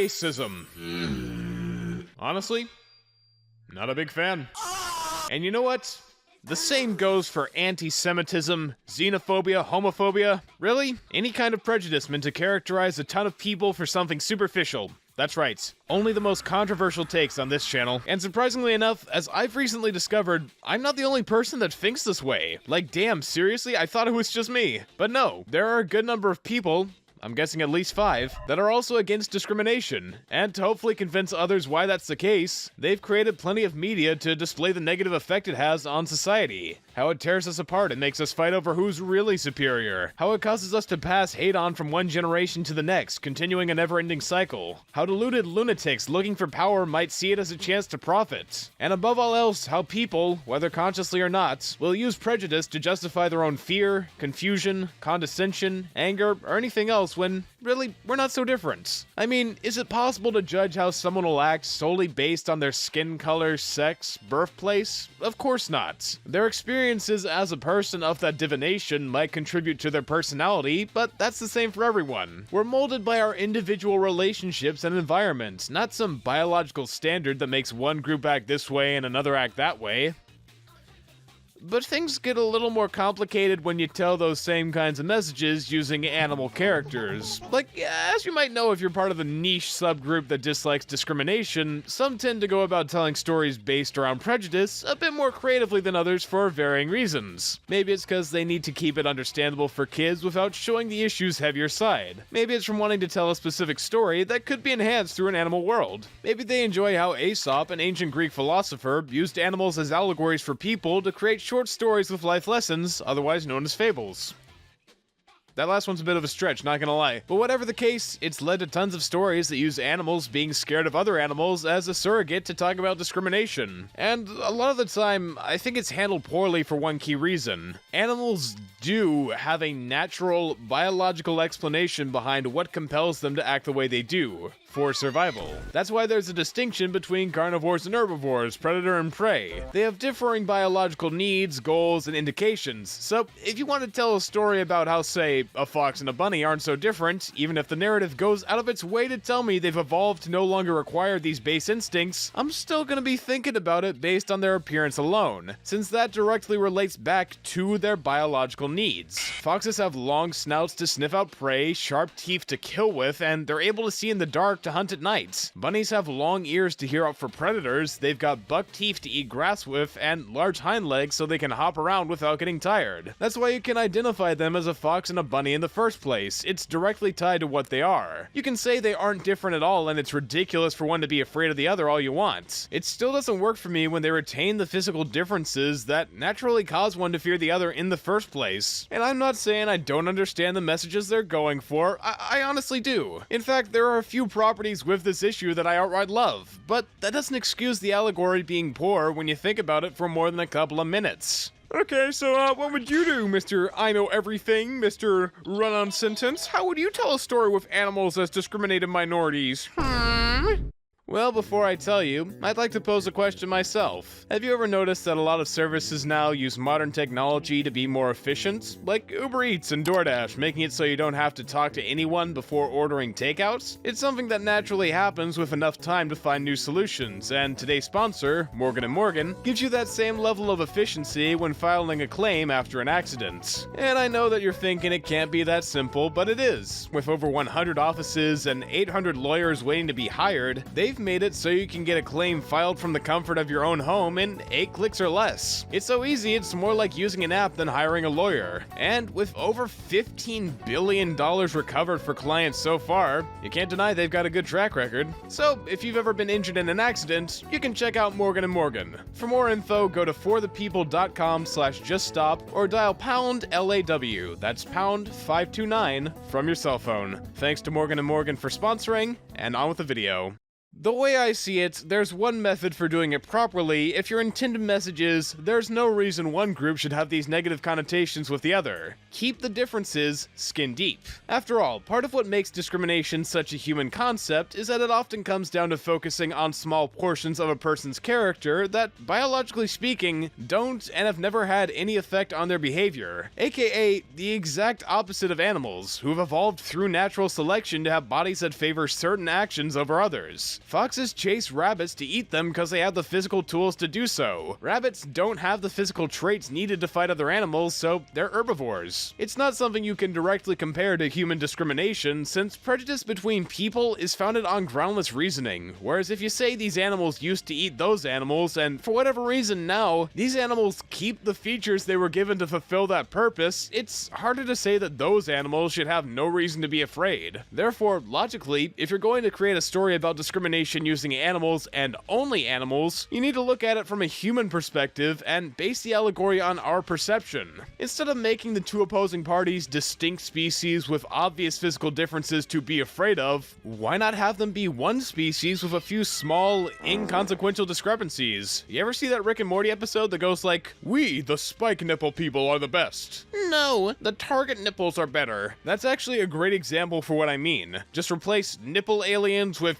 racism. Honestly, not a big fan. And you know what? The same goes for anti-Semitism, xenophobia, homophobia. Really? Any kind of prejudice meant to characterize a ton of people for something superficial. That's right. Only the most controversial takes on this channel. And surprisingly enough, as I've recently discovered, I'm not the only person that thinks this way. Like, damn, seriously? I thought it was just me. But no, there are a good number of people, I'm guessing at least 5, that are also against discrimination. And to hopefully convince others why that's the case, they've created plenty of media to display the negative effect it has on society. How it tears us apart and makes us fight over who's really superior. How it causes us to pass hate on from one generation to the next, continuing a never-ending cycle. How deluded lunatics looking for power might see it as a chance to profit. And above all else, how people, whether consciously or not, will use prejudice to justify their own fear, confusion, condescension, anger, or anything else when, really, we're not so different. I mean, is it possible to judge how someone will act solely based on their skin color, sex, birthplace? Of course not. Their experiences as a person of that divination might contribute to their personality, but that's the same for everyone. We're molded by our individual relationships and environment, not some biological standard that makes one group act this way and another act that way. But things get a little more complicated when you tell those same kinds of messages using animal characters. Like, as you might know if you're part of the niche subgroup that dislikes discrimination, some tend to go about telling stories based around prejudice a bit more creatively than others for varying reasons. Maybe it's because they need to keep it understandable for kids without showing the issue's heavier side. Maybe it's from wanting to tell a specific story that could be enhanced through an animal world. Maybe they enjoy how Aesop, an ancient Greek philosopher, used animals as allegories for people to create short stories with life lessons, otherwise known as fables. That last one's a bit of a stretch, not gonna lie. But whatever the case, it's led to tons of stories that use animals being scared of other animals as a surrogate to talk about discrimination. And a lot of the time, I think it's handled poorly for one key reason. Animals do have a natural, biological explanation behind what compels them to act the way they do. For survival. That's why there's a distinction between carnivores and herbivores, predator and prey. They have differing biological needs, goals, and indications. So, if you want to tell a story about how, say, a fox and a bunny aren't so different, even if the narrative goes out of its way to tell me they've evolved to no longer require these base instincts, I'm still gonna be thinking about it based on their appearance alone, since that directly relates back to their biological needs. Foxes have long snouts to sniff out prey, sharp teeth to kill with, and they're able to see in the dark to hunt at night. Bunnies have long ears to hear out for predators, they've got buck teeth to eat grass with, and large hind legs so they can hop around without getting tired. That's why you can identify them as a fox and a bunny in the first place. It's directly tied to what they are. You can say they aren't different at all and it's ridiculous for one to be afraid of the other all you want. It still doesn't work for me when they retain the physical differences that naturally cause one to fear the other in the first place. And I'm not saying I don't understand the messages they're going for, I honestly do. In fact, there are a few properties with this issue that I outright love, but that doesn't excuse the allegory being poor when you think about it for more than a couple of minutes. Okay, so what would you do, Mr. I Know Everything, Mr. Run-On Sentence? How would you tell a story with animals as discriminated minorities? Well, before I tell you, I'd like to pose a question myself. Have you ever noticed that a lot of services now use modern technology to be more efficient? Like Uber Eats and DoorDash, making it so you don't have to talk to anyone before ordering takeouts? It's something that naturally happens with enough time to find new solutions, and today's sponsor, Morgan & Morgan, gives you that same level of efficiency when filing a claim after an accident. And I know that you're thinking it can't be that simple, but it is. With over 100 offices and 800 lawyers waiting to be hired, they've made it so you can get a claim filed from the comfort of your own home in 8 clicks or less. It's so easy, it's more like using an app than hiring a lawyer. And with over $15 billion recovered for clients so far, you can't deny they've got a good track record. So if you've ever been injured in an accident, you can check out Morgan & Morgan. For more info, go to forthepeople.com/juststop or dial pound LAW. That's pound 529 from your cell phone. Thanks to Morgan & Morgan for sponsoring, and on with the video. The way I see it, there's one method for doing it properly. If your intended message is, there's no reason one group should have these negative connotations with the other. Keep the differences skin deep. After all, part of what makes discrimination such a human concept is that it often comes down to focusing on small portions of a person's character that, biologically speaking, don't and have never had any effect on their behavior, aka the exact opposite of animals, who have evolved through natural selection to have bodies that favor certain actions over others. Foxes chase rabbits to eat them because they have the physical tools to do so. Rabbits don't have the physical traits needed to fight other animals, so they're herbivores. It's not something you can directly compare to human discrimination, since prejudice between people is founded on groundless reasoning, whereas if you say these animals used to eat those animals, and for whatever reason now, these animals keep the features they were given to fulfill that purpose, it's harder to say that those animals should have no reason to be afraid. Therefore, logically, if you're going to create a story about discrimination using animals and only animals, you need to look at it from a human perspective and base the allegory on our perception. Instead of making the two opposing parties distinct species with obvious physical differences to be afraid of, why not have them be one species with a few small, inconsequential discrepancies? You ever see that Rick and Morty episode that goes like, "We, the spike nipple people, are the best"? No, the target nipples are better. That's actually a great example for what I mean. Just replace nipple aliens with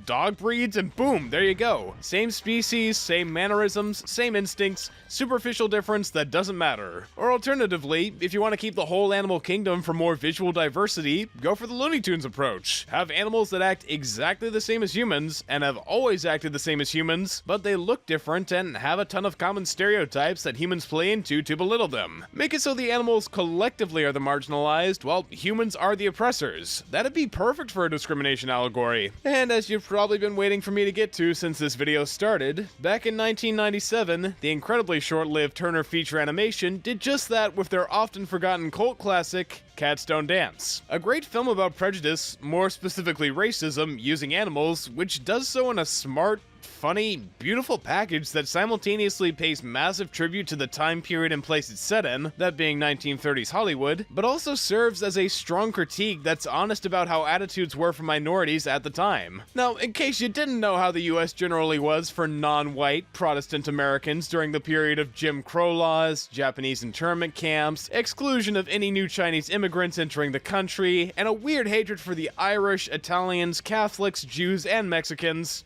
dog breeds, and boom, there you go. Same species, same mannerisms, same instincts, superficial difference that doesn't matter. Or alternatively, if you want to keep the whole animal kingdom for more visual diversity, go for the Looney Tunes approach. Have animals that act exactly the same as humans, and have always acted the same as humans, but they look different and have a ton of common stereotypes that humans play into to belittle them. Make it so the animals collectively are the marginalized, while humans are the oppressors. That'd be perfect for a discrimination allegory. And as you've probably been waiting for me to get to since this video started, back in 1997, the incredibly short-lived Turner feature animation did just that with their often forgotten cult classic, Cats Don't Dance. A great film about prejudice, more specifically racism, using animals, which does so in a smart, funny, beautiful package that simultaneously pays massive tribute to the time period and place it's set in, that being 1930s Hollywood, but also serves as a strong critique that's honest about how attitudes were for minorities at the time. Now, in case you didn't know how the US generally was for non-white Protestant Americans during the period of Jim Crow laws, Japanese internment camps, exclusion of any new Chinese immigrants entering the country, and a weird hatred for the Irish, Italians, Catholics, Jews, and Mexicans,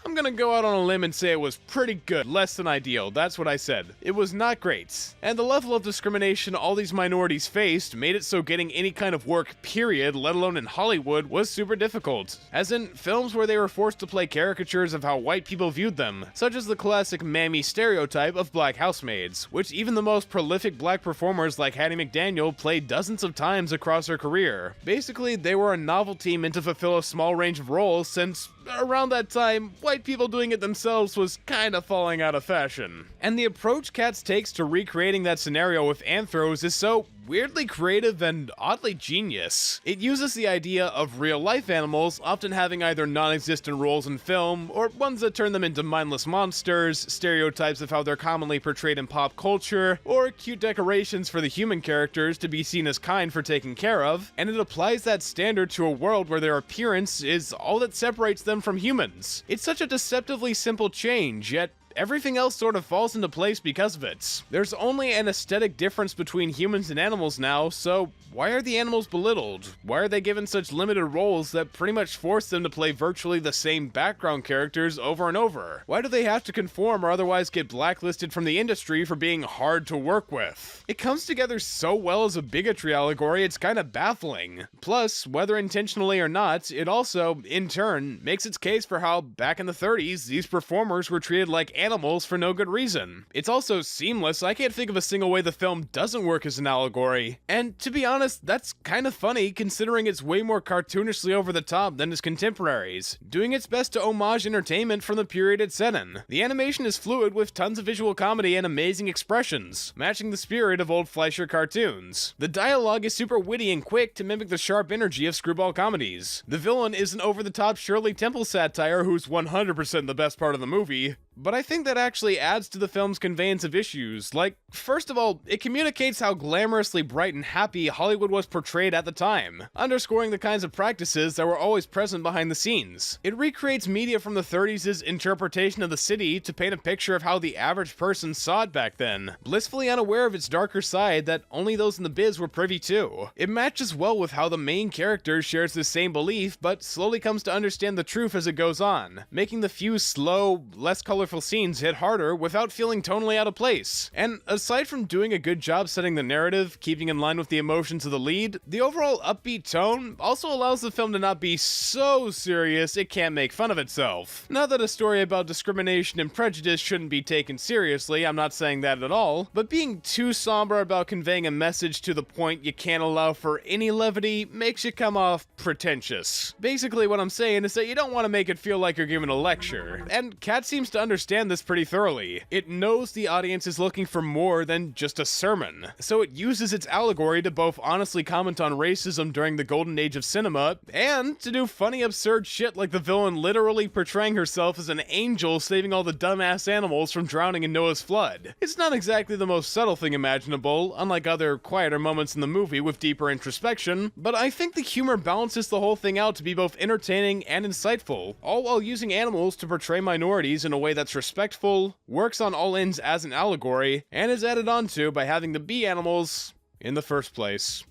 I'm gonna go out on a limb and say it was pretty good, less than ideal, that's what I said. It was not great. And the level of discrimination all these minorities faced made it so getting any kind of work, period, let alone in Hollywood, was super difficult. As in, films where they were forced to play caricatures of how white people viewed them, such as the classic mammy stereotype of black housemaids, which even the most prolific black performers like Hattie McDaniel played dozens of times across her career. Basically, they were a novelty meant to fulfill a small range of roles since, around that time, white people doing it themselves was kinda falling out of fashion. And the approach Cats takes to recreating that scenario with anthros is so weirdly creative and oddly genius. It uses the idea of real-life animals often having either non-existent roles in film, or ones that turn them into mindless monsters, stereotypes of how they're commonly portrayed in pop culture, or cute decorations for the human characters to be seen as kind for taking care of, and it applies that standard to a world where their appearance is all that separates them from humans. It's such a deceptively simple change, yet everything else sort of falls into place because of it. There's only an aesthetic difference between humans and animals now, so why are the animals belittled? Why are they given such limited roles that pretty much force them to play virtually the same background characters over and over? Why do they have to conform or otherwise get blacklisted from the industry for being hard to work with? It comes together so well as a bigotry allegory, it's kinda baffling. Plus, whether intentionally or not, it also, in turn, makes its case for how, back in the 30s, these performers were treated like animals for no good reason. It's also seamless. I can't think of a single way the film doesn't work as an allegory. And to be honest, that's kind of funny considering it's way more cartoonishly over the top than its contemporaries, doing its best to homage entertainment from the period it's set in. The animation is fluid with tons of visual comedy and amazing expressions, matching the spirit of old Fleischer cartoons. The dialogue is super witty and quick to mimic the sharp energy of screwball comedies. The villain is an over-the-top Shirley Temple satire who's 100% the best part of the movie, but I think that actually adds to the film's conveyance of issues. Like, first of all, it communicates how glamorously bright and happy Hollywood was portrayed at the time, underscoring the kinds of practices that were always present behind the scenes. It recreates media from the 30s' interpretation of the city to paint a picture of how the average person saw it back then, blissfully unaware of its darker side that only those in the biz were privy to. It matches well with how the main character shares the same belief, but slowly comes to understand the truth as it goes on, making the few slow, less colorful scenes hit harder without feeling tonally out of place. And aside from doing a good job setting the narrative, keeping in line with the emotions of the lead, the overall upbeat tone also allows the film to not be so serious it can't make fun of itself. Not that a story about discrimination and prejudice shouldn't be taken seriously, I'm not saying that at all, but being too somber about conveying a message to the point you can't allow for any levity makes you come off pretentious. Basically what I'm saying is that you don't want to make it feel like you're giving a lecture, and Cat seems to understand this pretty thoroughly. It knows the audience is looking for more than just a sermon, so it uses its allegory to both honestly comment on racism during the golden age of cinema, and to do funny absurd shit like the villain literally portraying herself as an angel saving all the dumbass animals from drowning in Noah's flood. It's not exactly the most subtle thing imaginable, unlike other quieter moments in the movie with deeper introspection, but I think the humor balances the whole thing out to be both entertaining and insightful, all while using animals to portray minorities in a way that's respectful, works on all ends as an allegory, and is added onto by having the bee animals in the first place.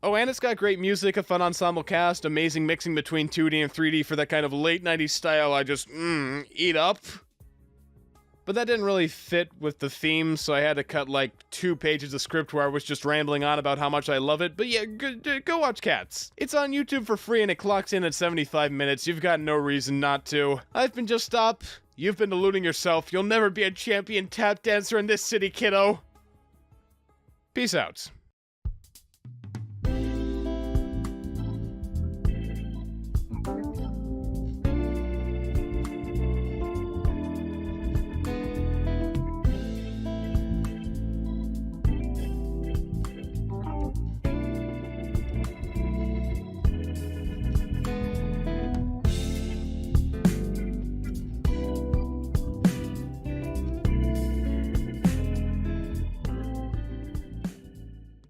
Oh, and it's got great music, a fun ensemble cast, amazing mixing between 2D and 3D for that kind of late 90s style I just, eat up. But that didn't really fit with the theme, so I had to cut like 2 pages of script where I was just rambling on about how much I love it. But yeah, go watch Cats. It's on YouTube for free and it clocks in at 75 minutes. You've got no reason not to. I've been Just Stop. You've been deluding yourself. You'll never be a champion tap dancer in this city, kiddo. Peace out.